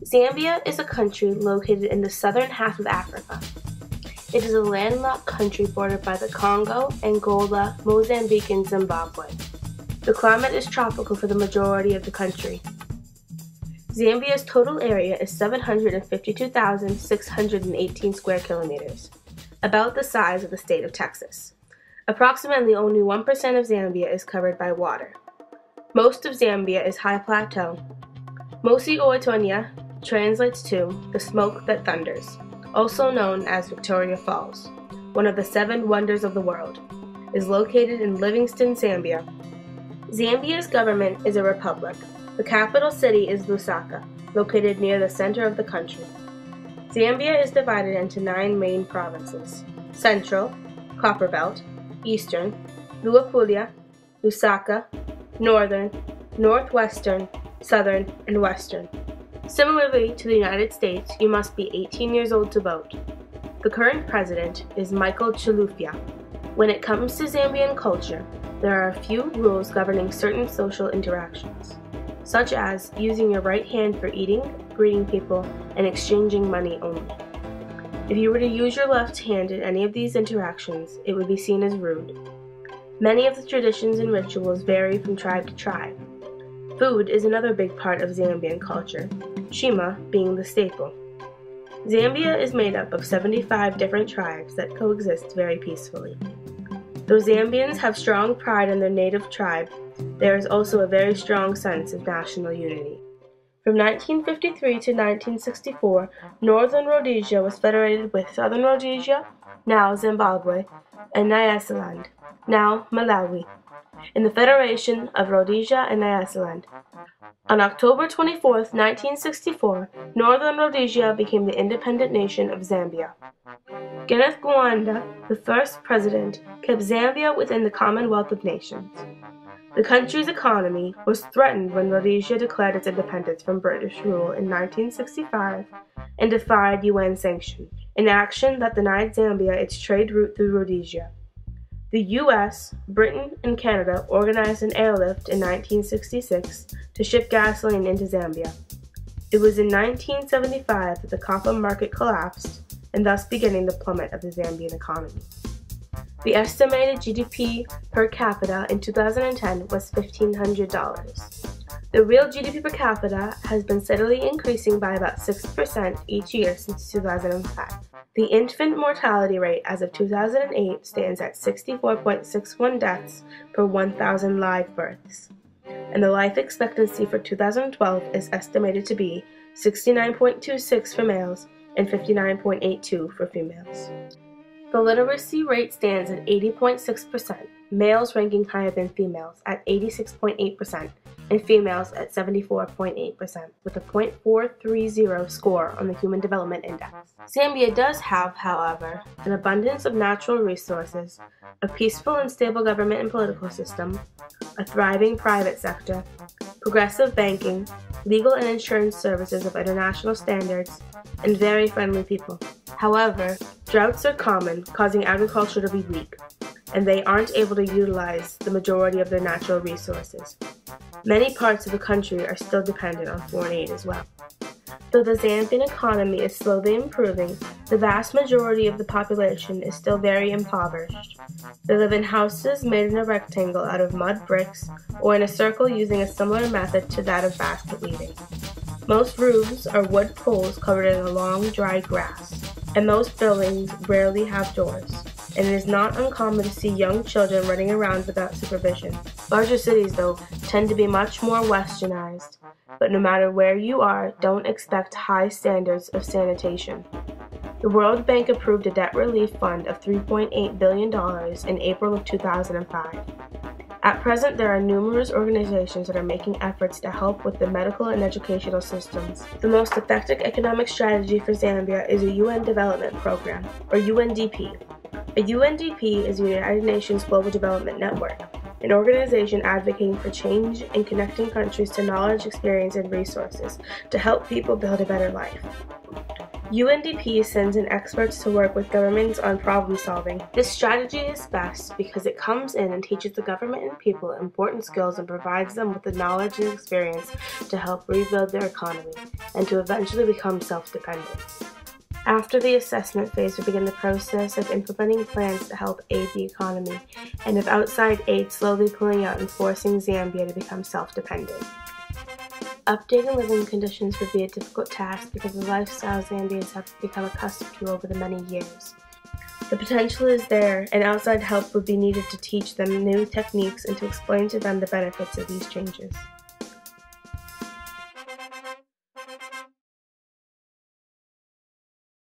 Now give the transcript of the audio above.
Zambia is a country located in the southern half of Africa. It is a landlocked country bordered by the Congo, Angola, Mozambique, and Zimbabwe. The climate is tropical for the majority of the country. Zambia's total area is 752,618 square kilometers, about the size of the state of Texas. Approximately only 1% of Zambia is covered by water. Most of Zambia is high plateau. Mosi Oitonia translates to the smoke that thunders, also known as Victoria Falls, one of the 7 wonders of the world, is located in Livingstone, Zambia. Zambia's government is a republic. The capital city is Lusaka, located near the center of the country. Zambia is divided into 9 main provinces: Central, Copperbelt, Eastern, Luapula, Lusaka, Northern, Northwestern, Southern, and Western. Similarly to the United States, you must be 18 years old to vote. The current president is Michael Chilufya. When it comes to Zambian culture, there are a few rules governing certain social interactions, such as using your right hand for eating, greeting people, and exchanging money only. If you were to use your left hand in any of these interactions, it would be seen as rude. Many of the traditions and rituals vary from tribe to tribe. Food is another big part of Zambian culture, shima being the staple. Zambia is made up of 75 different tribes that coexist very peacefully. Though Zambians have strong pride in their native tribe, there is also a very strong sense of national unity. From 1953 to 1964, Northern Rhodesia was federated with Southern Rhodesia, now Zimbabwe, and Nyasaland, now Malawi, in the Federation of Rhodesia and Nyasaland. On October 24, 1964, Northern Rhodesia became the independent nation of Zambia. Kenneth Kaunda, the first president, kept Zambia within the Commonwealth of Nations. The country's economy was threatened when Rhodesia declared its independence from British rule in 1965 and defied UN sanction, an action that denied Zambia its trade route through Rhodesia. The US, Britain, and Canada organized an airlift in 1966 to ship gasoline into Zambia. It was in 1975 that the copper market collapsed, and thus beginning the plummet of the Zambian economy. The estimated GDP per capita in 2010 was $1,500. The real GDP per capita has been steadily increasing by about 6% each year since 2005. The infant mortality rate as of 2008 stands at 64.61 deaths per 1,000 live births, and the life expectancy for 2012 is estimated to be 69.26 for males and 59.82 for females. The literacy rate stands at 80.6%, males ranking higher than females at 86.8%, and females at 74.8%, with a .430 score on the Human Development Index. Zambia does have, however, an abundance of natural resources, a peaceful and stable government and political system, a thriving private sector, progressive banking, legal and insurance services of international standards, and very friendly people. However, droughts are common, causing agriculture to be weak, and they aren't able to utilize the majority of their natural resources. Many parts of the country are still dependent on foreign aid as well. Though the Zambian economy is slowly improving, the vast majority of the population is still very impoverished. They live in houses made in a rectangle out of mud bricks or in a circle using a similar method to that of basket weaving. Most roofs are wood poles covered in a long, dry grass, and most buildings rarely have doors, and it is not uncommon to see young children running around without supervision. Larger cities, though, tend to be much more westernized, but no matter where you are, don't expect high standards of sanitation. The World Bank approved a debt relief fund of $3.8 billion in April of 2005. At present, there are numerous organizations that are making efforts to help with the medical and educational systems. The most effective economic strategy for Zambia is a UN Development Program, or UNDP. A UNDP is the United Nations Global Development Network, an organization advocating for change and connecting countries to knowledge, experience, and resources to help people build a better life. UNDP sends in experts to work with governments on problem solving. This strategy is best because it comes in and teaches the government and people important skills and provides them with the knowledge and experience to help rebuild their economy. and to eventually become self-dependent. After the assessment phase, we begin the process of implementing plans to help aid the economy, and of outside aid slowly pulling out and forcing Zambia to become self-dependent. Updating living conditions would be a difficult task because of the lifestyle Zambians have become accustomed to over the many years. The potential is there, and outside help would be needed to teach them new techniques and to explain to them the benefits of these changes.